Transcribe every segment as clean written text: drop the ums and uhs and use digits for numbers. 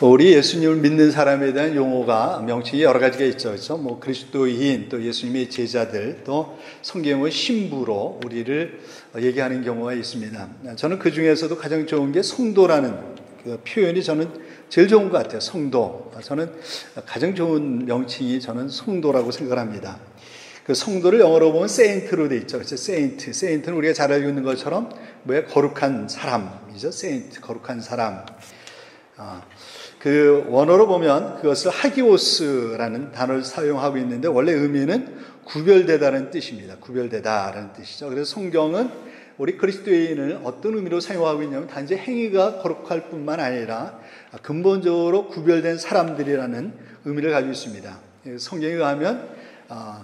우리 예수님을 믿는 사람에 대한 용어가 명칭이 여러 가지가 있죠. 그렇죠? 뭐 그리스도인, 또 예수님의 제자들, 또 성경의 신부로 우리를 얘기하는 경우가 있습니다. 저는 그 중에서도 가장 좋은 게 성도라는 그 표현이 저는 제일 좋은 것 같아요. 성도. 저는 가장 좋은 명칭이 저는 성도라고 생각합니다. 그 성도를 영어로 보면 세인트로 돼 있죠. 그렇죠? 세인트. 세인트는 우리가 잘 알고 있는 것처럼 거룩한 사람이죠. 세인트, 거룩한 사람. 그 원어로 보면 그것을 하기오스라는 단어를 사용하고 있는데 원래 의미는 구별되다는 뜻입니다. 구별되다라는 뜻이죠. 그래서 성경은 우리 그리스도인을 어떤 의미로 사용하고 있냐면 단지 행위가 거룩할 뿐만 아니라 근본적으로 구별된 사람들이라는 의미를 가지고 있습니다. 성경에 의하면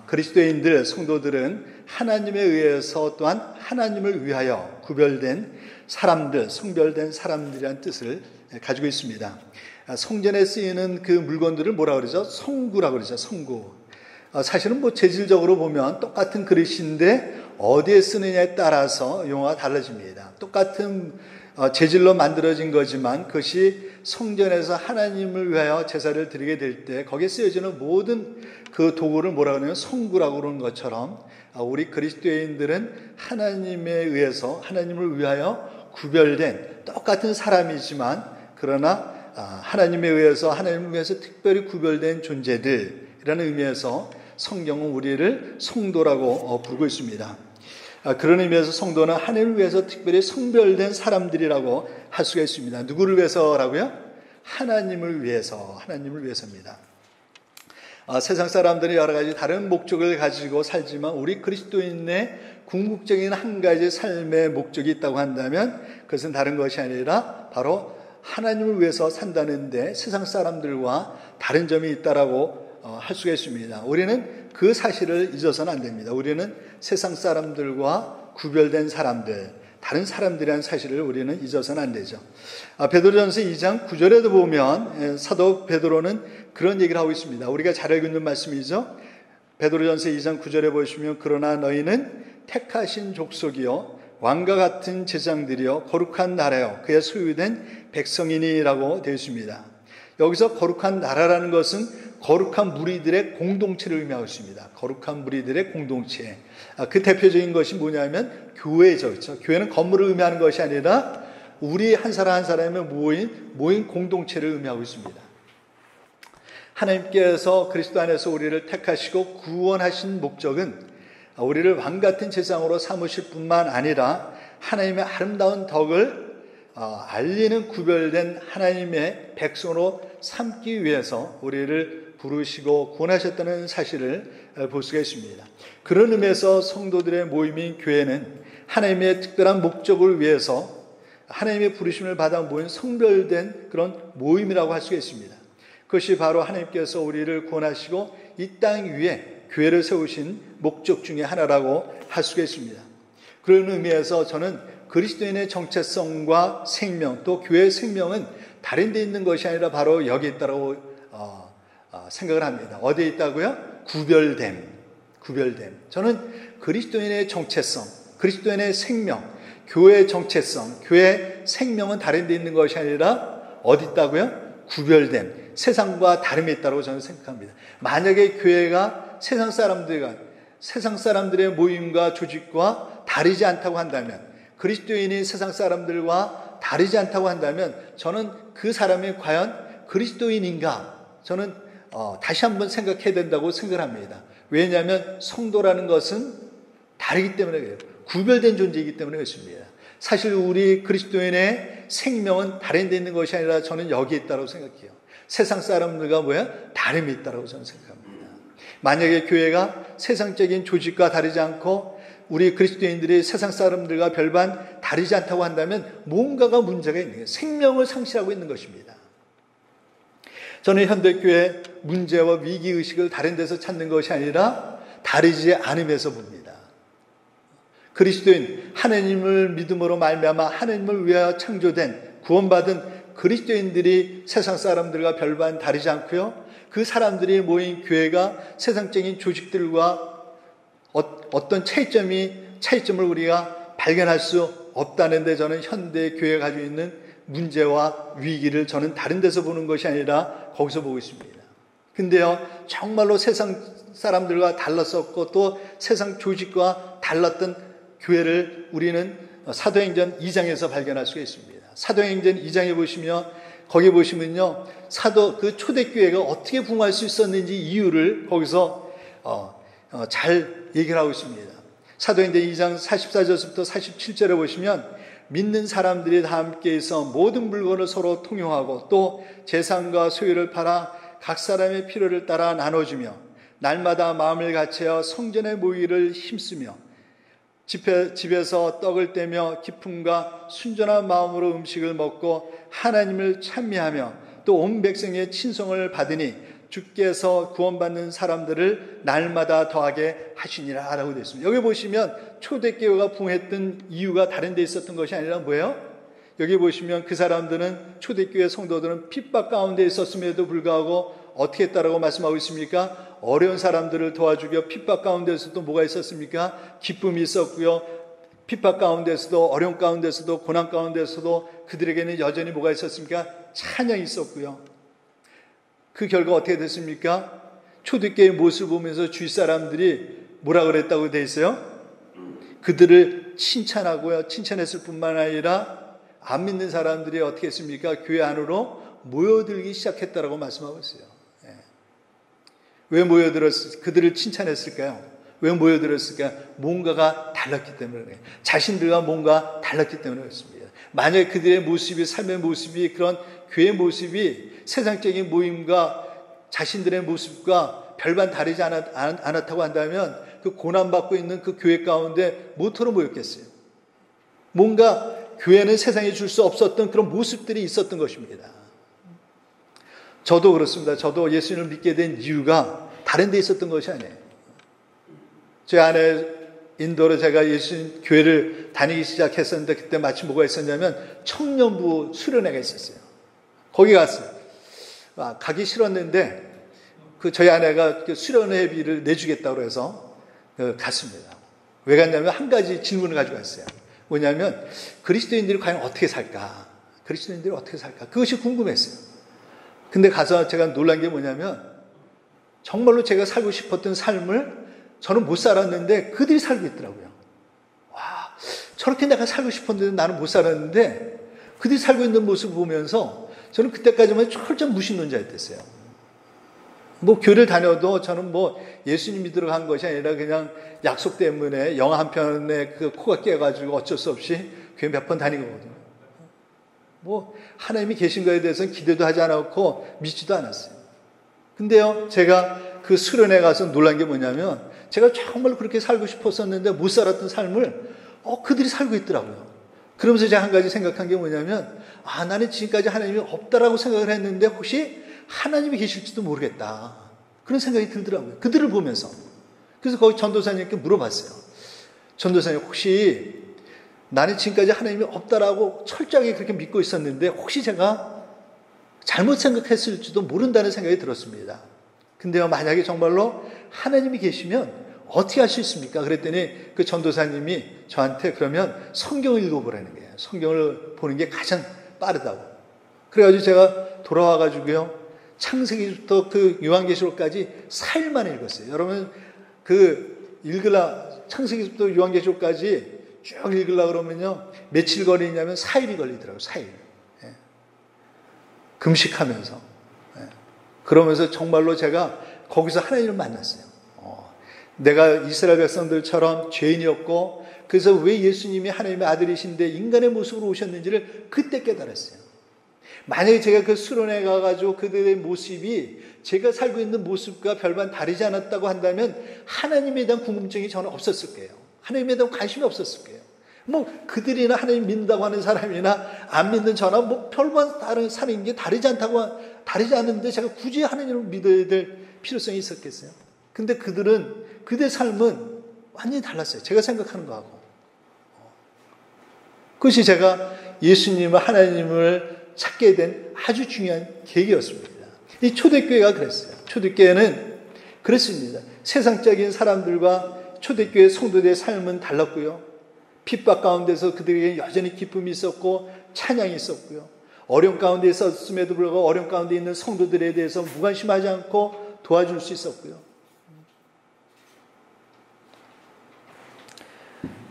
그리스도인들, 성도들은 하나님에 의해서 또한 하나님을 위하여 구별된 사람들, 성별된 사람들이라는 뜻을 가지고 있습니다. 성전에 쓰이는 그 물건들을 뭐라 그러죠? 성구라고 그러죠. 성구. 사실은 재질적으로 보면 똑같은 그릇인데 어디에 쓰느냐에 따라서 용어가 달라집니다. 똑같은 재질로 만들어진 거지만 그것이 성전에서 하나님을 위하여 제사를 드리게 될 때 거기에 쓰여지는 모든 그 도구를 뭐라 그러냐면 성구라고 그러는 것처럼 우리 그리스도인들은 하나님에 의해서 하나님을 위하여 구별된 똑같은 사람이지만 그러나 하나님에 의해서 하나님을 위해서 특별히 구별된 존재들이라는 의미에서 성경은 우리를 성도라고 부르고 있습니다. 그런 의미에서 성도는 하나님을 위해서 특별히 성별된 사람들이라고 할 수가 있습니다. 누구를 위해서라고요? 하나님을 위해서, 하나님을 위해서입니다. 세상 사람들은 여러 가지 다른 목적을 가지고 살지만 우리 그리스도인의 궁극적인 한 가지 삶의 목적이 있다고 한다면 그것은 다른 것이 아니라 바로 하나님을 위해서 산다는데 세상 사람들과 다른 점이 있다라고 할 수가 있습니다. 우리는 그 사실을 잊어서는 안 됩니다. 우리는 세상 사람들과 구별된 사람들, 다른 사람들이라는 사실을 우리는 잊어서는 안 되죠. 베드로전서 2장 9절에도 보면 사도 베드로는 그런 얘기를 하고 있습니다. 우리가 잘 알고 있는 말씀이죠. 베드로전서 2장 9절에 보시면 그러나 너희는 택하신 족속이요 왕과 같은 제장들이요 거룩한 나라요 그의 소유된 백성이니라고 되어 있습니다. 여기서 거룩한 나라라는 것은 거룩한 무리들의 공동체를 의미하고 있습니다. 거룩한 무리들의 공동체. 그 대표적인 것이 뭐냐면 교회죠. 그렇죠? 교회는 건물을 의미하는 것이 아니라 우리 한 사람 한 사람의 모인 공동체를 의미하고 있습니다. 하나님께서 그리스도 안에서 우리를 택하시고 구원하신 목적은 우리를 왕같은 제사장으로 삼으실 뿐만 아니라 하나님의 아름다운 덕을 알리는 구별된 하나님의 백성으로 삼기 위해서 우리를 부르시고 구원하셨다는 사실을 볼 수가 있습니다. 그런 의미에서 성도들의 모임인 교회는 하나님의 특별한 목적을 위해서 하나님의 부르심을 받아 모인 성별된 그런 모임이라고 할 수가 있습니다. 그것이 바로 하나님께서 우리를 구원하시고 이 땅 위에 교회를 세우신 목적 중에 하나라고 할 수가 있습니다. 그런 의미에서 저는 그리스도인의 정체성과 생명 또 교회의 생명은 다른 데 있는 것이 아니라 바로 여기 있다고 생각을 합니다. 어디에 있다고요? 구별됨. 저는 그리스도인의 정체성, 그리스도인의 생명, 교회의 정체성, 교회의 생명은 다른 데 있는 것이 아니라 어디 있다고요? 구별됨. 세상과 다름이 있다고 저는 생각합니다. 만약에 교회가 세상 사람들의 모임과 조직과 다르지 않다고 한다면 그리스도인이 세상 사람들과 다르지 않다고 한다면 저는 그 사람이 과연 그리스도인인가? 저는 다시 한번 생각해야 된다고 생각합니다. 왜냐하면 성도라는 것은 다르기 때문에 그래요. 구별된 존재이기 때문에 그렇습니다. 사실 우리 그리스도인의 생명은 다른 데 있는 것이 아니라 저는 여기에 있다고 생각해요. 세상 사람들과 다름이 있다고 저는 생각합니다. 만약에 교회가 세상적인 조직과 다르지 않고 우리 그리스도인들이 세상 사람들과 별반 다르지 않다고 한다면 뭔가가 문제가 있는 거예요. 생명을 상실하고 있는 것입니다. 저는 현대교회 문제와 위기의식을 다른 데서 찾는 것이 아니라 다르지 않음에서 봅니다. 그리스도인, 하나님을 믿음으로 말미암아 하나님을 위하여 창조된 구원받은 그리스도인들이 세상 사람들과 별반 다르지 않고요. 그 사람들이 모인 교회가 세상적인 조직들과 어떤 차이점을 우리가 발견할 수 없다는데 저는 현대 교회가 가지고 있는 문제와 위기를 저는 다른 데서 보는 것이 아니라 거기서 보고 있습니다. 근데요, 정말로 세상 사람들과 달랐었고 또 세상 조직과 달랐던 교회를 우리는 사도행전 2장에서 발견할 수가 있습니다. 사도행전 2장에 보시면 거기 보시면요, 그 초대교회가 어떻게 부흥할 수 있었는지 이유를 거기서 잘 얘기를 하고 있습니다. 사도행전 2장 44절부터 47절에 보시면 믿는 사람들이 다 함께해서 모든 물건을 서로 통용하고 또 재산과 소유를 팔아 각 사람의 필요를 따라 나눠주며 날마다 마음을 같이하여 성전에 모이기를 힘쓰며 집에서 떡을 떼며 기쁨과 순전한 마음으로 음식을 먹고 하나님을 찬미하며 또 온 백성의 친송을 받으니 주께서 구원받는 사람들을 날마다 더하게 하시니라 라고 되어 있습니다. 여기 보시면 초대교회가 부흥했던 이유가 다른 데 있었던 것이 아니라 뭐예요? 여기 보시면 그 사람들은 초대교회 성도들은 핍박 가운데 있었음에도 불구하고 어떻게 했다라고 말씀하고 있습니까? 어려운 사람들을 도와주며 핍박 가운데서도 뭐가 있었습니까? 기쁨이 있었고요. 핍박 가운데서도 어려움 가운데서도 고난 가운데서도 그들에게는 여전히 뭐가 있었습니까? 찬양이 있었고요. 그 결과 어떻게 됐습니까? 초대교회의 모습을 보면서 주위 사람들이 뭐라 그랬다고 되어 있어요? 그들을 칭찬하고요. 칭찬했을 뿐만 아니라 안 믿는 사람들이 어떻게 했습니까? 교회 안으로 모여들기 시작했다라고 말씀하고 있어요. 왜 그들을 칭찬했을까요? 왜 모여들었을까요? 뭔가가 달랐기 때문에, 자신들과 뭔가 달랐기 때문에 그렇습니다. 만약에 그들의 모습이, 삶의 모습이, 그런 교회 모습이 세상적인 모임과 자신들의 모습과 별반 다르지 않았다고 한다면 그 고난받고 있는 그 교회 가운데 뭐토록 모였겠어요? 뭔가 교회는 세상에 줄 수 없었던 그런 모습들이 있었던 것입니다. 저도 그렇습니다. 저도 예수님을 믿게 된 이유가 다른 데 있었던 것이 아니에요. 제 아내 인도로 제가 예수님 교회를 다니기 시작했었는데 그때 마침 뭐가 있었냐면 청년부 수련회가 있었어요. 거기 갔어요. 가기 싫었는데 저희 아내가 수련회비를 내주겠다고 해서 갔습니다. 왜 갔냐면 한 가지 질문을 가지고 갔어요. 뭐냐면 그리스도인들이 과연 어떻게 살까? 그리스도인들이 어떻게 살까? 그것이 궁금했어요. 근데 가서 제가 놀란 게 뭐냐면 정말로 제가 살고 싶었던 삶을 저는 못 살았는데 그들이 살고 있더라고요. 와, 저렇게 내가 살고 싶었는데 나는 못 살았는데 그들이 살고 있는 모습을 보면서 저는 그때까지만 철저한 무신론자였댔어요. 뭐 교회를 다녀도 저는 뭐 예수님 믿으러 간 것이 아니라 그냥 약속 때문에 영화 한 편에 그 코가 깨가지고 어쩔 수 없이 교회 몇 번 다닌 거거든요. 뭐 하나님이 계신 거에 대해서는 기대도 하지 않았고 믿지도 않았어요. 근데요, 제가 그 수련회 가서 놀란 게 뭐냐면 제가 정말 그렇게 살고 싶었었는데 못 살았던 삶을 그들이 살고 있더라고요. 그러면서 제가 한 가지 생각한 게 뭐냐면 나는 지금까지 하나님이 없다라고 생각을 했는데 혹시 하나님이 계실지도 모르겠다. 그런 생각이 들더라고요. 그들을 보면서. 그래서 거기 전도사님께 물어봤어요. 전도사님, 혹시 나는 지금까지 하나님이 없다라고 철저하게 그렇게 믿고 있었는데 혹시 제가 잘못 생각했을지도 모른다는 생각이 들었습니다. 근데요, 만약에 정말로 하나님이 계시면 어떻게 할 수 있습니까? 그랬더니 그 전도사님이 저한테 그러면 성경을 읽어보라는 거예요. 성경을 보는 게 가장 빠르다고. 그래가지고 제가 돌아와가지고요, 창세기부터 그 요한계시록까지 4일 만에 읽었어요. 여러분, 창세기부터 요한계시록까지 쭉 읽으려고 그러면요, 며칠 걸리냐면 4일이 걸리더라고요. 4일. 예. 금식하면서. 예. 그러면서 정말로 제가 거기서 하나님을 만났어요. 내가 이스라엘 백성들처럼 죄인이었고, 그래서 왜 예수님이 하나님의 아들이신데 인간의 모습으로 오셨는지를 그때 깨달았어요. 만약에 제가 그 수련회 가가지고 그들의 모습이 제가 살고 있는 모습과 별반 다르지 않았다고 한다면 하나님에 대한 궁금증이 저는 없었을 거예요. 하나님에 대한 관심이 없었을 거예요. 뭐 그들이나 하나님 믿는다고 하는 사람이나 안 믿는 저나 뭐 별반 다른 사람인 게 다르지 않는데 제가 굳이 하나님을 믿어야 될 필요성이 있었겠어요. 근데 그들의 삶은 완전히 달랐어요. 제가 생각하는 거하고. 그것이 제가 예수님을, 하나님을 찾게 된 아주 중요한 계기였습니다. 이 초대교회가 그랬어요. 초대교회는 그랬습니다. 세상적인 사람들과 초대교회 성도들의 삶은 달랐고요. 핍박 가운데서 그들에게 여전히 기쁨이 있었고 찬양이 있었고요. 어려움 가운데 있었음에도 불구하고 어려움 가운데 있는 성도들에 대해서 무관심하지 않고 도와줄 수 있었고요.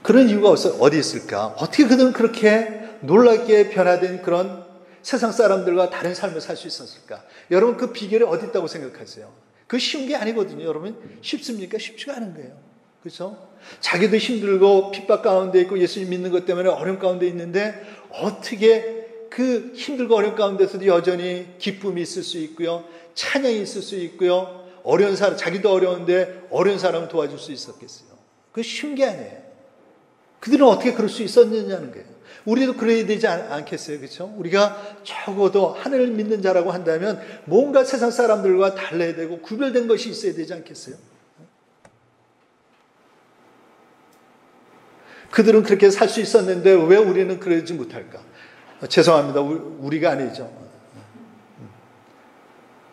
그런 이유가 어디 있을까? 어떻게 그들은 그렇게 놀랍게 변화된 그런 세상 사람들과 다른 삶을 살 수 있었을까? 여러분 그 비결이 어디 있다고 생각하세요? 그 쉬운 게 아니거든요. 여러분 쉽습니까? 쉽지가 않은 거예요. 그렇죠? 자기도 힘들고 핍박 가운데 있고 예수님 믿는 것 때문에 어려움 가운데 있는데 어떻게 그 힘들고 어려움 가운데서도 여전히 기쁨이 있을 수 있고요. 찬양이 있을 수 있고요. 어려운 사람, 자기도 어려운데 어려운 사람을 도와줄 수 있었겠어요. 그게 쉬운 게 아니에요. 그들은 어떻게 그럴 수 있었느냐는 거예요. 우리도 그래야 되지 않겠어요? 그렇죠? 우리가 적어도 하늘을 믿는 자라고 한다면 뭔가 세상 사람들과 달라야 되고 구별된 것이 있어야 되지 않겠어요? 그들은 그렇게 살 수 있었는데 왜 우리는 그러지 못할까? 죄송합니다. 우리가 아니죠.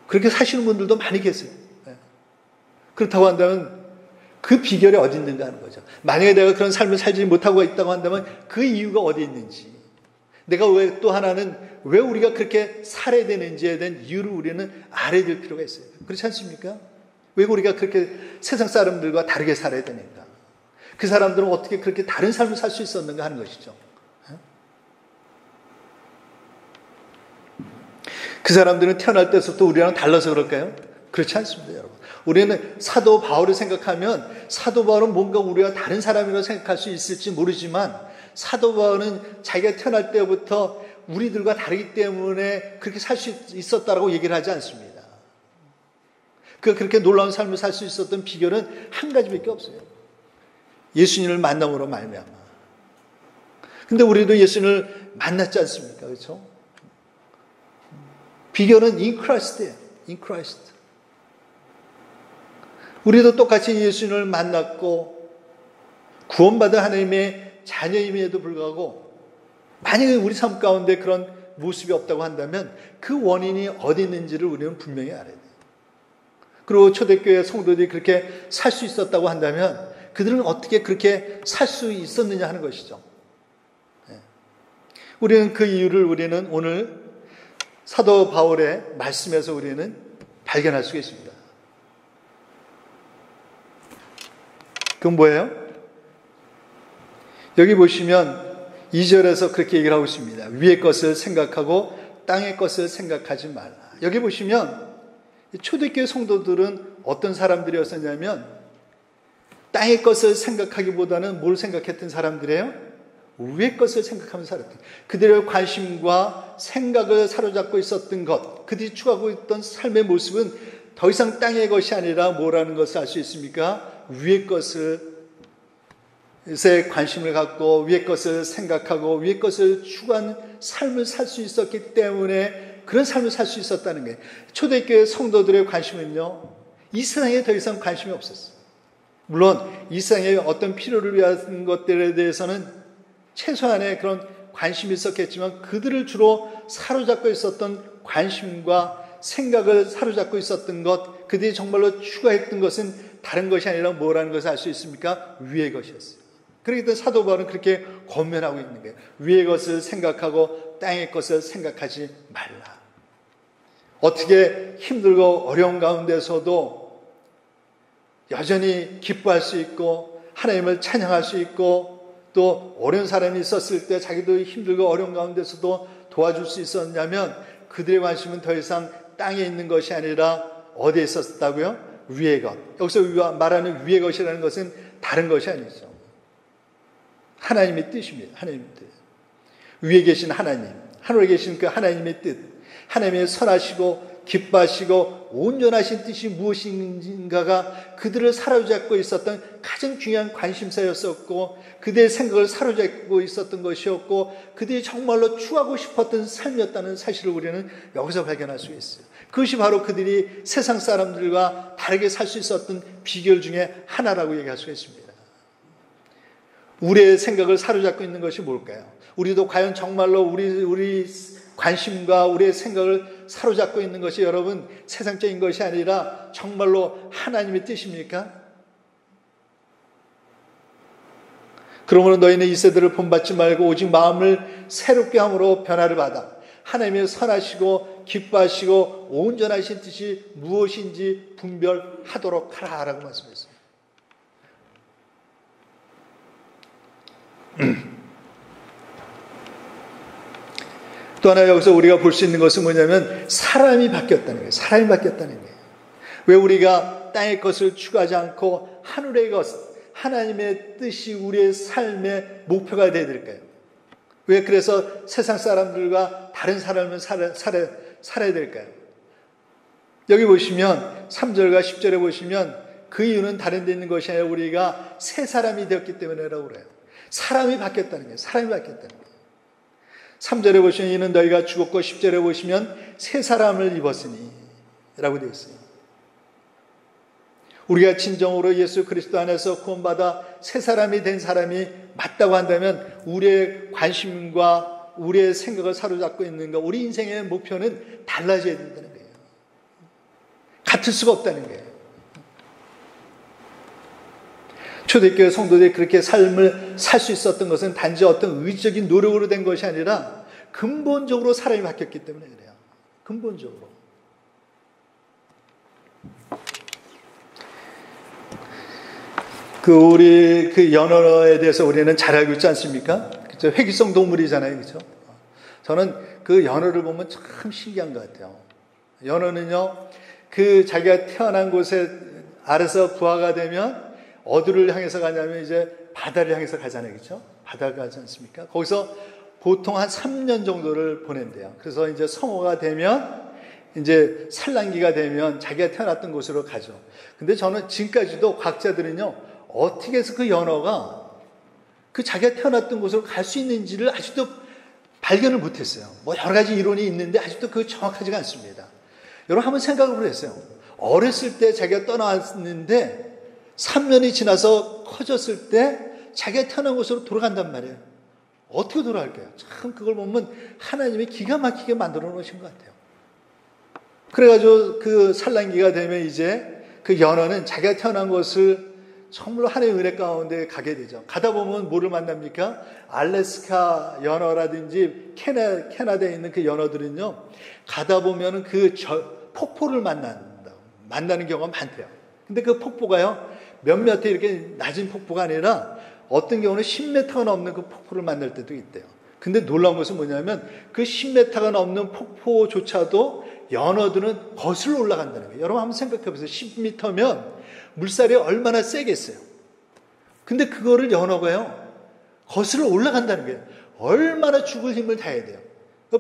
그렇게 사시는 분들도 많이 계세요. 그렇다고 한다면 그 비결이 어디 있는가 하는 거죠. 만약에 내가 그런 삶을 살지 못하고 있다고 한다면 그 이유가 어디 있는지, 내가 왜 또 하나는 왜 우리가 그렇게 살아야 되는지에 대한 이유를 우리는 알아야 될 필요가 있어요. 그렇지 않습니까? 왜 우리가 그렇게 세상 사람들과 다르게 살아야 되는가? 그 사람들은 어떻게 그렇게 다른 삶을 살 수 있었는가 하는 것이죠. 그 사람들은 태어날 때부터 우리랑 달라서 그럴까요? 그렇지 않습니다, 여러분. 우리는 사도 바울을 생각하면 사도 바울은 뭔가 우리와 다른 사람이라고 생각할 수 있을지 모르지만 사도 바울은 자기가 태어날 때부터 우리들과 다르기 때문에 그렇게 살 수 있었다라고 얘기를 하지 않습니다. 그렇게 놀라운 삶을 살 수 있었던 비결은 한 가지밖에 없어요. 예수님을 만남으로 말미암아. 근데 우리도 예수님을 만났지 않습니까? 그렇죠? 비결은 in Christ예요. in Christ. 우리도 똑같이 예수님을 만났고 구원받은 하나님의 자녀임에도 불구하고 만약에 우리 삶 가운데 그런 모습이 없다고 한다면 그 원인이 어디 있는지를 우리는 분명히 알아야 돼요. 그리고 초대교회 성도들이 그렇게 살 수 있었다고 한다면 그들은 어떻게 그렇게 살 수 있었느냐 하는 것이죠. 우리는 그 이유를 우리는 오늘 사도 바울의 말씀에서 우리는 발견할 수가 있습니다. 그건 뭐예요? 여기 보시면 2절에서 그렇게 얘기를 하고 있습니다. 위의 것을 생각하고 땅의 것을 생각하지 말라. 여기 보시면 초대교회 성도들은 어떤 사람들이었었냐면 땅의 것을 생각하기보다는 뭘 생각했던 사람들이에요? 위의 것을 생각하면서 살았던, 그들의 관심과 생각을 사로잡고 있었던 것, 그들이 추구하고 있던 삶의 모습은 더 이상 땅의 것이 아니라 뭐라는 것을 알 수 있습니까? 위의 것에 관심을 갖고 위의 것을 생각하고 위의 것을 추구하는 삶을 살 수 있었기 때문에 그런 삶을 살 수 있었다는 거예요. 초대교회 성도들의 관심은요, 이 세상에 더 이상 관심이 없었어요. 물론 이 세상의 어떤 필요를 위한 것들에 대해서는 최소한의 그런 관심이 있었겠지만 그들을 주로 사로잡고 있었던 관심과 생각을 사로잡고 있었던 것, 그들이 정말로 추구했던 것은 다른 것이 아니라 뭐라는 것을 알 수 있습니까? 위의 것이었어요. 그렇기 때문에 사도 바울은 그렇게 권면하고 있는 거예요. 위의 것을 생각하고 땅의 것을 생각하지 말라. 어떻게 힘들고 어려운 가운데서도 여전히 기뻐할 수 있고 하나님을 찬양할 수 있고 또 어려운 사람이 있었을 때 자기도 힘들고 어려운 가운데서도 도와줄 수 있었냐면 그들의 관심은 더 이상 땅에 있는 것이 아니라 어디에 있었다고요? 위의 것. 여기서 말하는 위의 것이라는 것은 다른 것이 아니죠. 하나님의 뜻입니다. 하나님의 뜻. 위에 계신 하나님, 하늘에 계신 그 하나님의 뜻, 하나님의 선하시고 기뻐하시고 온전하신 뜻이 무엇인가가 그들을 사로잡고 있었던 가장 중요한 관심사였었고 그들의 생각을 사로잡고 있었던 것이었고 그들이 정말로 추구하고 싶었던 삶이었다는 사실을 우리는 여기서 발견할 수 있어요. 그것이 바로 그들이 세상 사람들과 다르게 살 수 있었던 비결 중에 하나라고 얘기할 수가 있습니다. 우리의 생각을 사로잡고 있는 것이 뭘까요? 우리도 과연 정말로 우리 관심과 우리의 생각을 사로잡고 있는 것이 여러분 세상적인 것이 아니라 정말로 하나님의 뜻입니까? 그러므로 너희는 이 세대를 본받지 말고 오직 마음을 새롭게 함으로 변화를 받아 하나님의 선하시고 기뻐하시고 온전하신 뜻이 무엇인지 분별하도록 하라라고 말씀했습니다. 또 하나 여기서 우리가 볼 수 있는 것은 뭐냐면 사람이 바뀌었다는 거예요. 사람이 바뀌었다는 거예요. 왜 우리가 땅의 것을 추구하지 않고 하늘의 것, 하나님의 뜻이 우리의 삶의 목표가 되어야 될까요? 왜 그래서 세상 사람들과 다른 삶을 살아야 될까요? 여기 보시면 3절과 10절에 보시면 그 이유는 다른 데 있는 것이 아니라 우리가 새 사람이 되었기 때문이라고 그래요. 사람이 바뀌었다는 거예요. 사람이 바뀌었다는 거예요. 3절에 보시면 이는 너희가 죽었고 10절에 보시면 새 사람을 입었으니 라고 되어 있어요. 우리가 진정으로 예수 그리스도 안에서 구원받아 새 사람이 된 사람이 맞다고 한다면 우리의 관심과 우리의 생각을 사로잡고 있는 것, 우리 인생의 목표는 달라져야 된다는 거예요. 같을 수가 없다는 거예요. 초대교회 성도들이 그렇게 삶을 살 수 있었던 것은 단지 어떤 의지적인 노력으로 된 것이 아니라 근본적으로 사람이 바뀌었기 때문에 그래요. 근본적으로. 우리 연어에 대해서 우리는 잘 알고 있지 않습니까? 그렇죠? 회귀성 동물이잖아요. 그렇죠? 저는 그 연어를 보면 참 신기한 것 같아요. 연어는요, 자기가 태어난 곳에 아래서 부화가 되면 어디를 향해서 가냐면 이제 바다를 향해서 가잖아요. 그렇죠? 바다를 가지 않습니까? 거기서 보통 한 3년 정도를 보낸대요. 그래서 이제 성어가 되면 이제 산란기가 되면 자기가 태어났던 곳으로 가죠. 근데 저는 지금까지도 과학자들은요, 어떻게 해서 그 연어가 자기가 태어났던 곳으로 갈 수 있는지를 아직도 발견을 못했어요. 여러 가지 이론이 있는데 아직도 그게 정확하지가 않습니다. 여러분 한번 생각을 해보세요. 어렸을 때 자기가 떠나왔는데 3년이 지나서 커졌을 때 자기가 태어난 곳으로 돌아간단 말이에요. 어떻게 돌아갈까요? 참 그걸 보면 하나님이 기가 막히게 만들어 놓으신 것 같아요. 그래가지고 그 산란기가 되면 이제 그 연어는 자기가 태어난 곳을 정말로 하나님의 은혜 가운데 가게 되죠. 가다 보면 뭐를 만납니까? 알래스카 연어라든지 캐나다에 있는 그 연어들은요, 가다 보면은 폭포를 만나는 경우가 많대요. 근데 그 폭포가요, 몇몇 회 이렇게 낮은 폭포가 아니라 어떤 경우는 10m가 넘는 그 폭포를 만날 때도 있대요. 근데 놀라운 것은 뭐냐면 그 10m가 넘는 폭포조차도 연어들은 거슬러 올라간다는 거예요. 여러분 한번 생각해 보세요. 10m면 물살이 얼마나 세겠어요. 근데 그거를 연어가요, 거슬러 올라간다는 거예요. 얼마나 죽을 힘을 다해야 돼요.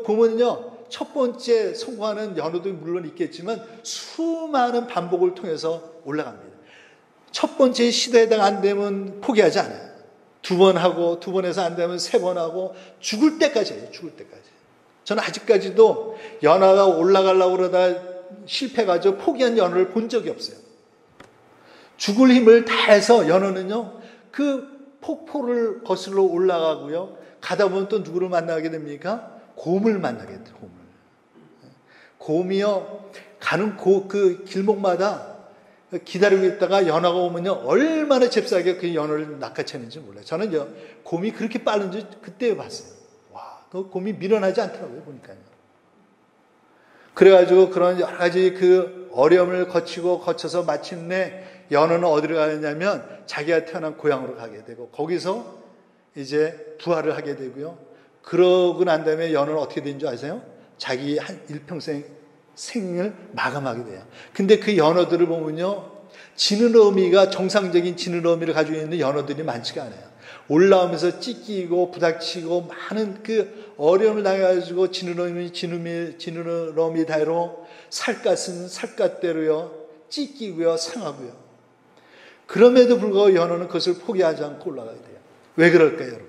보면요, 첫 번째 성공하는 연어도 물론 있겠지만 수많은 반복을 통해서 올라갑니다. 첫 번째 시도에다가 안 되면 포기하지 않아요. 2번 하고 2번에서 안 되면 3번 하고 죽을 때까지 해요. 죽을 때까지. 저는 아직까지도 연어가 올라가려고 그러다 실패해가지고 포기한 연어를 본 적이 없어요. 죽을 힘을 다해서 연어는요, 그 폭포를 거슬러 올라가고요, 가다 보면 또 누구를 만나게 됩니까? 곰을 만나게 돼요. 곰이요, 가는 그 길목마다 기다리고 있다가 연어가 오면요, 얼마나 잽싸게 그 연어를 낚아채는지 몰라요. 저는 곰이 그렇게 빠른지 그때 봤어요. 와, 그 곰이 밀어나지 않더라고요, 보니까요. 그래가지고 그런 여러 가지 그 어려움을 거쳐서 마침내 연어는 어디로 가느냐면 자기가 태어난 고향으로 가게 되고 거기서 이제 부활을 하게 되고요. 그러고 난 다음에 연어는 어떻게 된 줄 아세요? 자기 일평생 생을 마감하게 돼요. 근데 그 연어들을 보면요, 지느러미가 정상적인 지느러미를 가지고 있는 연어들이 많지가 않아요. 올라오면서 찢기고 부닥치고 많은 그 어려움을 당해가지고 지느러미 다로 살갗은 살갗대로요, 찢기고요, 상하고요. 그럼에도 불구하고 연어는 그것을 포기하지 않고 올라가야 돼요. 왜 그럴까요, 여러분?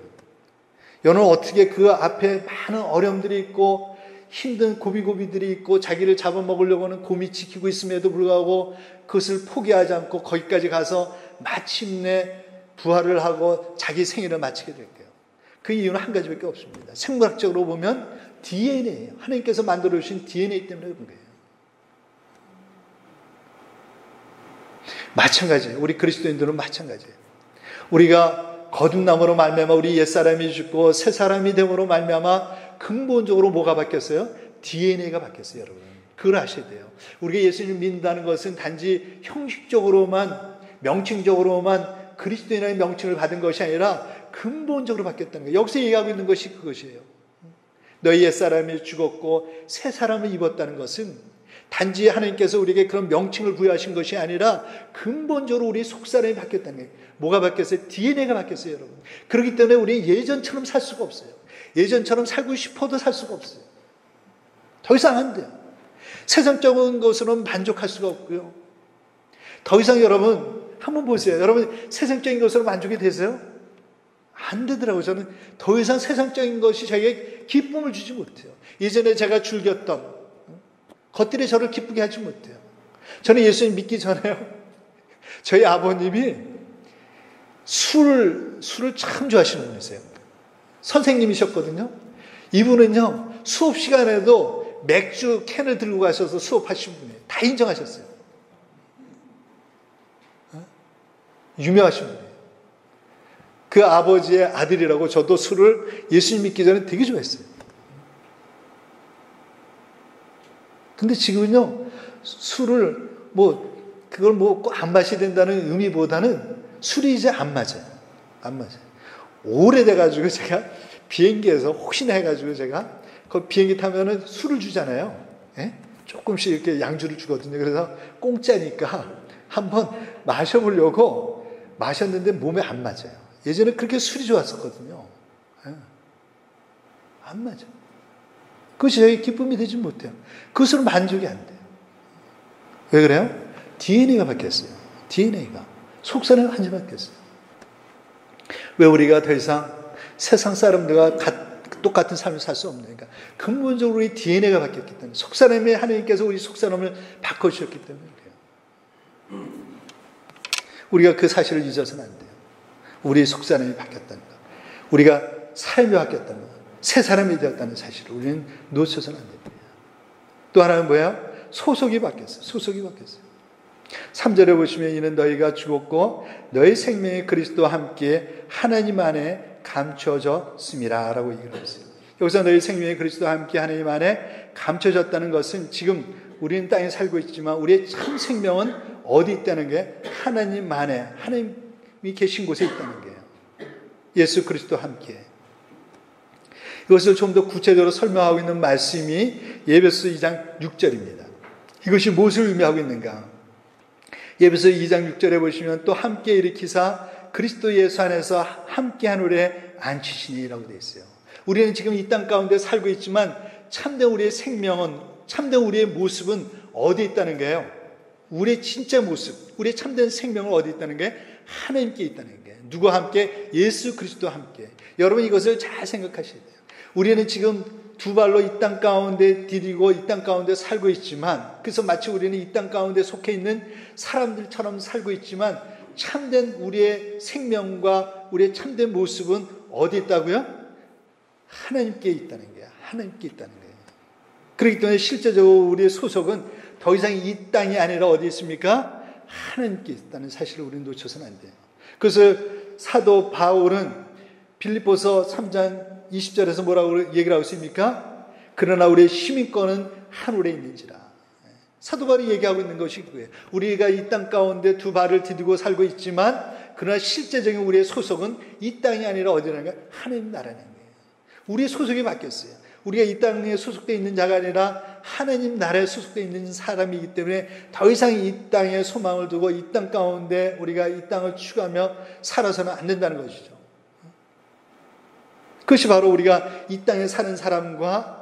연어는 어떻게 그 앞에 많은 어려움들이 있고 힘든 고비들이 있고 자기를 잡아먹으려고 하는 곰이 지키고 있음에도 불구하고 그것을 포기하지 않고 거기까지 가서 마침내 부활을 하고 자기 생일을 마치게 될게요. 그 이유는 한 가지밖에 없습니다. 생물학적으로 보면 DNA예요. 하나님께서 만들어 주신 DNA 때문에 그런 거예요. 마찬가지예요. 우리 그리스도인들은 마찬가지예요. 우리가 거듭남으로 말미암아 우리 옛사람이 죽고 새 사람이 됨으로 말미암아 근본적으로 뭐가 바뀌었어요? DNA가 바뀌었어요, 여러분. 그걸 아셔야 돼요. 우리가 예수님을 믿는다는 것은 단지 형식적으로만, 명칭적으로만 그리스도인의 명칭을 받은 것이 아니라 근본적으로 바뀌었다는 거예요. 여기서 얘기하고 있는 것이 그것이에요. 너희 옛사람이 죽었고 새 사람을 입었다는 것은 단지 하나님께서 우리에게 그런 명칭을 부여하신 것이 아니라 근본적으로 우리 속사람이 바뀌었다는 거예요. 뭐가 바뀌었어요? DNA가 바뀌었어요, 여러분. 그렇기 때문에 우리 예전처럼 살 수가 없어요. 예전처럼 살고 싶어도 살 수가 없어요. 더 이상 안 돼요. 세상적인 것으로는 만족할 수가 없고요. 더 이상 여러분 한번 보세요. 여러분 세상적인 것으로 만족이 되세요? 안 되더라고요. 저는 더 이상 세상적인 것이 저에게 기쁨을 주지 못해요. 예전에 제가 즐겼던 것들이 저를 기쁘게 하지 못해요. 저는 예수님 믿기 전에요. 저희 아버님이 술을 참 좋아하시는 분이세요. 선생님이셨거든요. 이분은요, 수업 시간에도 맥주 캔을 들고 가셔서 수업하신 분이에요. 다 인정하셨어요. 유명하신 분이에요. 그 아버지의 아들이라고 저도 술을 예수님 믿기 전에 되게 좋아했어요. 근데 지금은요, 술을 그걸 꼭 안 마셔야 된다는 의미보다는 술이 이제 안 맞아요. 안 맞아요. 오래돼가지고 제가 비행기에서 혹시나 해가지고 제가 그 비행기 타면은 술을 주잖아요. 예? 조금씩 이렇게 양주를 주거든요. 그래서 공짜니까 한번 마셔보려고 마셨는데 몸에 안 맞아요. 예전에 그렇게 술이 좋았었거든요. 예. 안 맞아. 그것이 저에게 기쁨이 되지 못해요. 그것으로 만족이 안 돼요. 왜 그래요? DNA가 바뀌었어요. DNA가. 속사람이 완전히 바뀌었어요. 왜 우리가 더 이상 세상 사람들과 똑같은 삶을 살 수 없느니까. 근본적으로 우리 DNA가 바뀌었기 때문에. 속사람이 하나님께서 우리 속사람을 바꿔주셨기 때문에 그래요. 우리가 그 사실을 잊어서는 안 돼요. 우리 속사람이 바뀌었다는 것. 우리가 삶이 바뀌었다는 것. 새 사람이 되었다는 사실을 우리는 놓쳐서는 안 됩니다. 또 하나는 뭐예요? 소속이 바뀌었어요. 소속이 바뀌었어요. 3절에 보시면 이는 너희가 죽었고 너희 생명이 그리스도와 함께 하나님 안에 감춰졌음이라 라고 얘기를 했어요. 여기서 너희 생명이 그리스도와 함께 하나님 안에 감춰졌다는 것은 지금 우리는 땅에 살고 있지만 우리의 참 생명은 어디 있다는 게 하나님 안에 하나님이 계신 곳에 있다는 거예요. 예수 그리스도와 함께. 이것을 좀 더 구체적으로 설명하고 있는 말씀이 에베소 2장 6절입니다. 이것이 무엇을 의미하고 있는가? 에베소 2장 6절에 보시면 또 함께 일으키사 그리스도 예수 안에서 함께 하늘에 앉히시니라고 되어 있어요. 우리는 지금 이 땅 가운데 살고 있지만 참된 우리의 생명은, 참된 우리의 모습은 어디 있다는 거예요? 우리의 진짜 모습, 우리의 참된 생명은 어디 있다는 게 하나님께 있다는 거예요. 누구와 함께? 예수 그리스도와 함께. 여러분 이것을 잘 생각하셔야 돼요. 우리는 지금 두 발로 이 땅 가운데 디디고 이 땅 가운데 살고 있지만, 그래서 마치 우리는 이 땅 가운데 속해 있는 사람들처럼 살고 있지만 참된 우리의 생명과 우리의 참된 모습은 어디 있다고요? 하나님께 있다는 거예요. 하나님께 있다는 거예요. 그렇기 때문에 실제적으로 우리의 소속은 더 이상 이 땅이 아니라 어디 있습니까? 하나님께 있다는 사실을 우리는 놓쳐서는 안 돼요. 그래서 사도 바울은 빌립보서 3장 20절에서 뭐라고 얘기를 하고 있습니까? 그러나 우리의 시민권은 하늘에 있는지라. 사도 바울이 얘기하고 있는 것이 그거예요. 우리가 이 땅 가운데 두 발을 디디고 살고 있지만 그러나 실제적인 우리의 소속은 이 땅이 아니라 어디라는가? 하나님 나라는 거예요. 우리의 소속이 바뀌었어요. 우리가 이 땅에 소속되어 있는 자가 아니라 하나님 나라에 소속되어 있는 사람이기 때문에 더 이상 이 땅에 소망을 두고 이 땅 가운데 우리가 이 땅을 추구하며 살아서는 안 된다는 것이죠. 그것이 바로 우리가 이 땅에 사는 사람과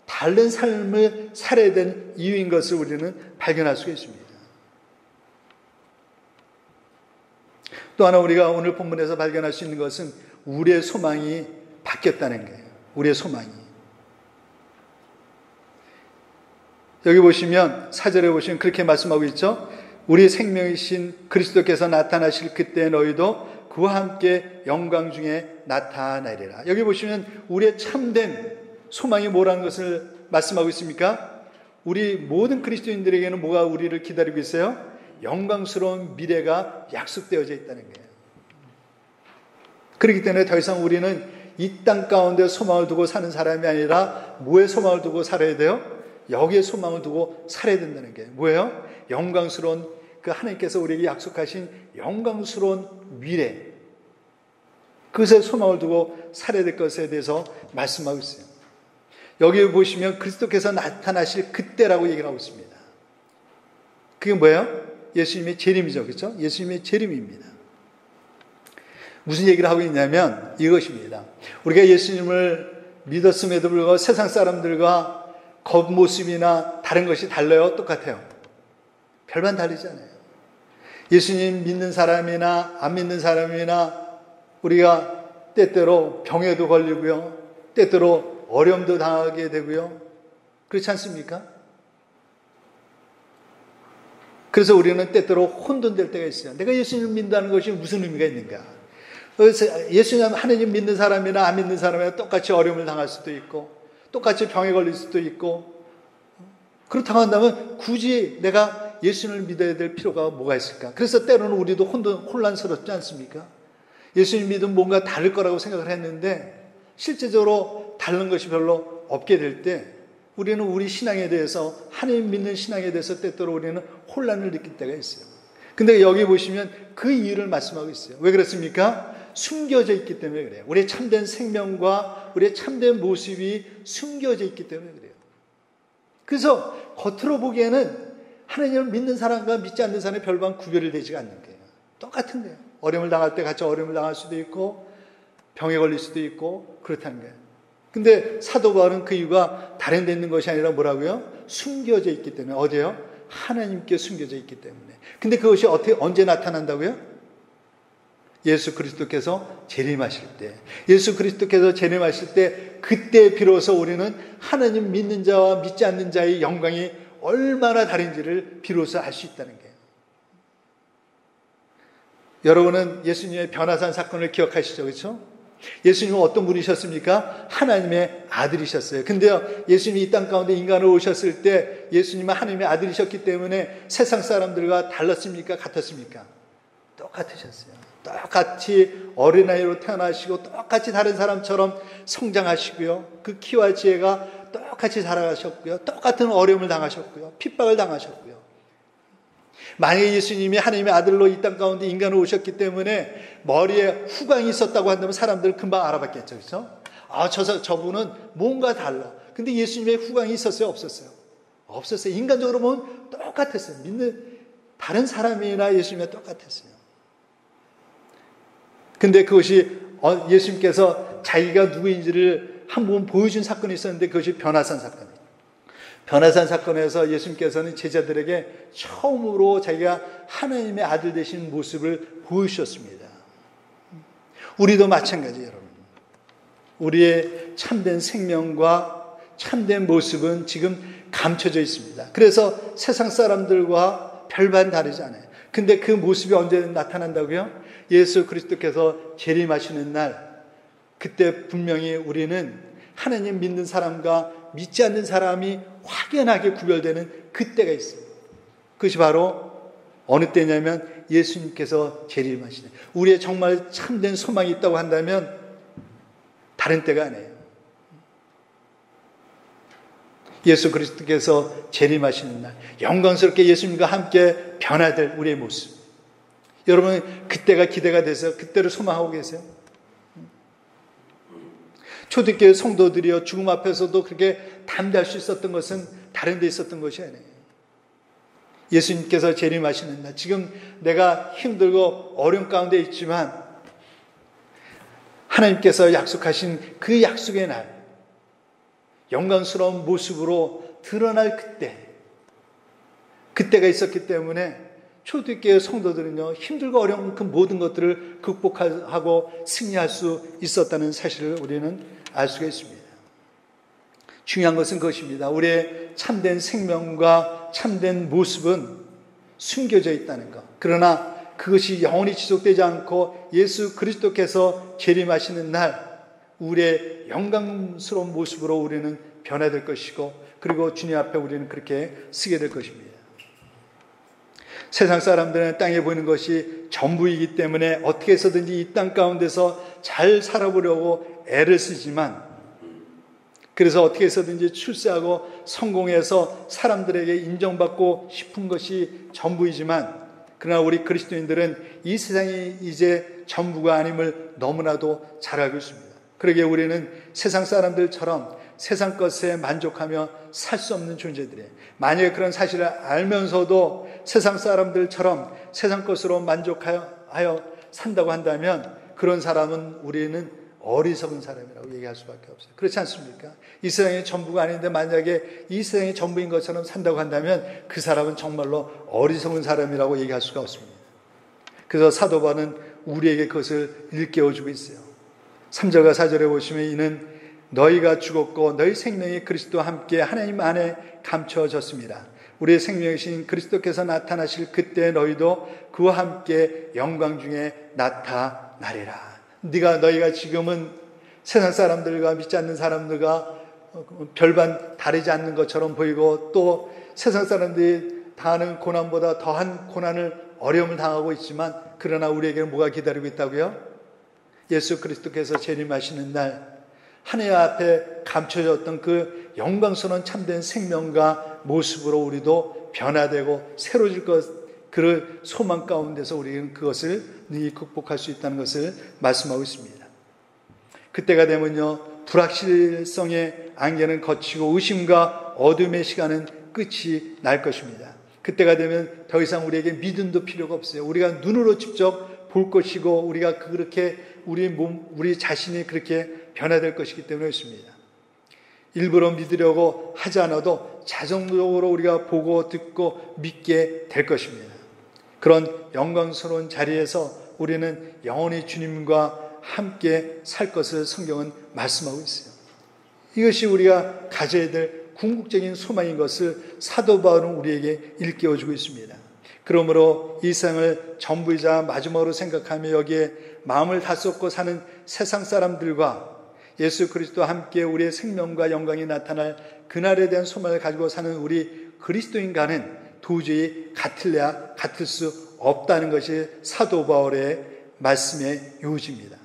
다른 삶을 살아야 되는 이유인 것을 우리는 발견할 수가 있습니다. 또 하나 우리가 오늘 본문에서 발견할 수 있는 것은 우리의 소망이 바뀌었다는 거예요. 우리의 소망이. 여기 보시면 4절에 보시면 그렇게 말씀하고 있죠. 우리 생명이신 그리스도께서 나타나실 그때 너희도 그와 함께 영광 중에 나타나리라. 여기 보시면 우리의 참된 소망이 뭐라는 것을 말씀하고 있습니까? 우리 모든 그리스도인들에게는 뭐가 우리를 기다리고 있어요? 영광스러운 미래가 약속되어져 있다는 거예요. 그렇기 때문에 더 이상 우리는 이 땅 가운데 소망을 두고 사는 사람이 아니라 뭐에 소망을 두고 살아야 돼요? 여기에 소망을 두고 살아야 된다는 게 뭐예요? 영광스러운 그 하나님께서 우리에게 약속하신 영광스러운 미래, 그것에 소망을 두고 살아야 될 것에 대해서 말씀하고 있어요. 여기 보시면 그리스도께서 나타나실 그때라고 얘기를 하고 있습니다. 그게 뭐예요? 예수님의 재림이죠. 그렇죠? 예수님의 재림입니다. 무슨 얘기를 하고 있냐면 이것입니다. 우리가 예수님을 믿었음에도 불구하고 세상 사람들과 겉모습이나 다른 것이 달라요? 똑같아요? 별반 다르지 않아요. 예수님 믿는 사람이나 안 믿는 사람이나 우리가 때때로 병에도 걸리고요. 때때로 어려움도 당하게 되고요. 그렇지 않습니까? 그래서 우리는 때때로 혼돈될 때가 있어요. 내가 예수님을 믿는다는 것이 무슨 의미가 있는가? 그래서 예수님, 하나님 믿는 사람이나 안 믿는 사람이나 똑같이 어려움을 당할 수도 있고 똑같이 병에 걸릴 수도 있고, 그렇다고 한다면 굳이 내가 예수님을 믿어야 될 필요가 뭐가 있을까? 그래서 때로는 우리도 혼란스럽지 않습니까? 예수님 믿으면 뭔가 다를 거라고 생각을 했는데 실제적으로 다른 것이 별로 없게 될 때 우리는 우리 신앙에 대해서, 하나님 믿는 신앙에 대해서 때때로 우리는 혼란을 느낄 때가 있어요. 근데 여기 보시면 그 이유를 말씀하고 있어요. 왜 그렇습니까? 숨겨져 있기 때문에 그래요. 우리의 참된 생명과 우리의 참된 모습이 숨겨져 있기 때문에 그래요. 그래서 겉으로 보기에는 하나님을 믿는 사람과 믿지 않는 사람의 별반 구별이 되지가 않는 거예요. 똑같은 거예요. 어려움을 당할 때 같이 어려움을 당할 수도 있고 병에 걸릴 수도 있고 그렇다는 거예요. 근데 사도 바울은 그 이유가 다른 데 있는 것이 아니라 뭐라고요? 숨겨져 있기 때문에. 어디요? 하나님께 숨겨져 있기 때문에. 근데 그것이 언제 나타난다고요? 예수 그리스도께서 재림하실 때. 예수 그리스도께서 재림하실 때 그때 비로소 우리는 하나님 믿는 자와 믿지 않는 자의 영광이 얼마나 다른지를 비로소 알 수 있다는 거예요. 여러분은 예수님의 변화산 사건을 기억하시죠? 그렇죠? 예수님은 어떤 분이셨습니까? 하나님의 아들이셨어요. 근데요, 예수님이 이 땅 가운데 인간으로 오셨을 때 예수님은 하나님의 아들이셨기 때문에 세상 사람들과 달랐습니까? 같았습니까? 똑같으셨어요. 똑같이 어린아이로 태어나시고 똑같이 다른 사람처럼 성장하시고요. 그 키와 지혜가 똑같이 자라가셨고요. 똑같은 어려움을 당하셨고요. 핍박을 당하셨고요. 만약에 예수님이 하나님의 아들로 이 땅 가운데 인간으로 오셨기 때문에 머리에 후광이 있었다고 한다면 사람들은 금방 알아봤겠죠. 그렇죠? 아, 저분은 뭔가 달라. 근데 예수님의 후광이 있었어요? 없었어요? 없었어요. 인간적으로 보면 똑같았어요. 믿는 다른 사람이나 예수님과 똑같았어요. 근데 그것이 예수님께서 자기가 누구인지를 한번 보여준 사건이 있었는데 그것이 변화산 사건이에요. 변화산 사건에서 예수님께서는 제자들에게 처음으로 자기가 하나님의 아들 되신 모습을 보여주셨습니다. 우리도 마찬가지예요, 여러분. 우리의 참된 생명과 참된 모습은 지금 감춰져 있습니다. 그래서 세상 사람들과 별반 다르지 않아요. 근데 그 모습이 언제 나타난다고요? 예수 그리스도께서 재림하시는 날, 그때 분명히 우리는 하나님 믿는 사람과 믿지 않는 사람이 확연하게 구별되는 그때가 있어요. 그것이 바로 어느 때냐면 예수님께서 재림하시는, 우리의 정말 참된 소망이 있다고 한다면 다른 때가 아니에요. 예수 그리스도께서 재림하시는 날, 영광스럽게 예수님과 함께 변화될 우리의 모습. 여러분, 그때가 기대가 돼서 그때를 소망하고 계세요? 초대교회 성도들이요, 죽음 앞에서도 그렇게 담대할 수 있었던 것은 다른 데 있었던 것이 아니에요. 예수님께서 재림하시는 날, 지금 내가 힘들고 어려움 가운데 있지만 하나님께서 약속하신 그 약속의 날, 영광스러운 모습으로 드러날 그때가 있었기 때문에 초대교회 성도들은요, 힘들고 어려운 그 모든 것들을 극복하고 승리할 수 있었다는 사실을 우리는 알 수가 있습니다. 중요한 것은 그것입니다. 우리의 참된 생명과 참된 모습은 숨겨져 있다는 것. 그러나 그것이 영원히 지속되지 않고 예수 그리스도께서 재림하시는 날 우리의 영광스러운 모습으로 우리는 변화될 것이고, 그리고 주님 앞에 우리는 그렇게 서게 될 것입니다. 세상 사람들은 땅에 보이는 것이 전부이기 때문에 어떻게 해서든지 이 땅 가운데서 잘 살아보려고 애를 쓰지만, 그래서 어떻게 해서든지 출세하고 성공해서 사람들에게 인정받고 싶은 것이 전부이지만, 그러나 우리 그리스도인들은 이 세상이 이제 전부가 아님을 너무나도 잘 알고 있습니다. 그러기에 우리는 세상 사람들처럼 세상 것에 만족하며 살 수 없는 존재들이에요. 만약에 그런 사실을 알면서도 세상 사람들처럼 세상 것으로 만족하여 산다고 한다면 그런 사람은 우리는 어리석은 사람이라고 얘기할 수밖에 없어요. 그렇지 않습니까? 이 세상이 전부가 아닌데 만약에 이 세상이 전부인 것처럼 산다고 한다면 그 사람은 정말로 어리석은 사람이라고 얘기할 수가 없습니다. 그래서 사도 바울은 우리에게 그것을 일깨워주고 있어요. 3절과 4절에 보시면 이는 너희가 죽었고 너희 생명이 그리스도와 함께 하나님 안에 감춰졌습니다. 우리의 생명이신 그리스도께서 나타나실 그때 너희도 그와 함께 영광 중에 나타나리라. 너희가 지금은 세상 사람들과 믿지 않는 사람들과 별반 다르지 않는 것처럼 보이고 또 세상 사람들이 당하는 고난보다 더한 고난을 어려움을 당하고 있지만, 그러나 우리에게는 뭐가 기다리고 있다고요? 예수 그리스도께서 재림하시는 날 하늘 앞에 감춰졌던 그 영광스러운 참된 생명과 모습으로 우리도 변화되고 새로워질 것, 그 소망 가운데서 우리는 그것을 능히 극복할 수 있다는 것을 말씀하고 있습니다. 그때가 되면요, 불확실성의 안개는 거치고 의심과 어둠의 시간은 끝이 날 것입니다. 그때가 되면 더 이상 우리에게 믿음도 필요가 없어요. 우리가 눈으로 직접 볼 것이고 우리가 그렇게 우리 자신이 그렇게 변화될 것이기 때문에 그렇습니다. 일부러 믿으려고 하지 않아도 자동적으로 우리가 보고 듣고 믿게 될 것입니다. 그런 영광스러운 자리에서 우리는 영원히 주님과 함께 살 것을 성경은 말씀하고 있어요. 이것이 우리가 가져야 될 궁극적인 소망인 것을 사도 바울은 우리에게 일깨워주고 있습니다. 그러므로 이 세상을 전부이자 마지막으로 생각하며 여기에 마음을 다 쏟고 사는 세상 사람들과 예수 그리스도와 함께 우리의 생명과 영광이 나타날 그날에 대한 소망을 가지고 사는 우리 그리스도인과는 도저히 같을래야 같을 수 없다는 것이 사도 바울의 말씀의 요지입니다.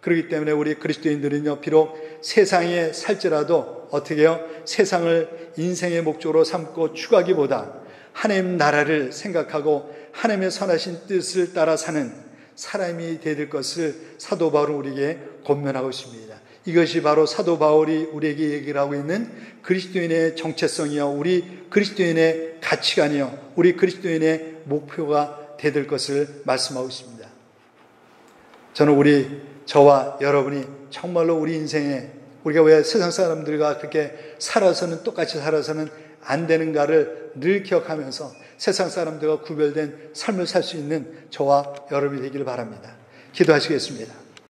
그렇기 때문에 우리 그리스도인들은요, 비록 세상에 살지라도 어떻게 해요? 세상을 인생의 목적으로 삼고 추구하기보다 하나님 나라를 생각하고 하나님의 선하신 뜻을 따라 사는 사람이 되야 될 것을 사도 바울은 우리에게 권면하고 있습니다. 이것이 바로 사도 바울이 우리에게 얘기를 하고 있는 그리스도인의 정체성이요, 우리 그리스도인의 가치관이요, 우리 그리스도인의 목표가 되야 될 것을 말씀하고 있습니다. 저는 저와 여러분이 정말로 우리 인생에 우리가 왜 세상 사람들과 그렇게 똑같이 살아서는 안 되는가를 늘 기억하면서 세상 사람들과 구별된 삶을 살 수 있는 저와 여러분이 되기를 바랍니다. 기도하시겠습니다.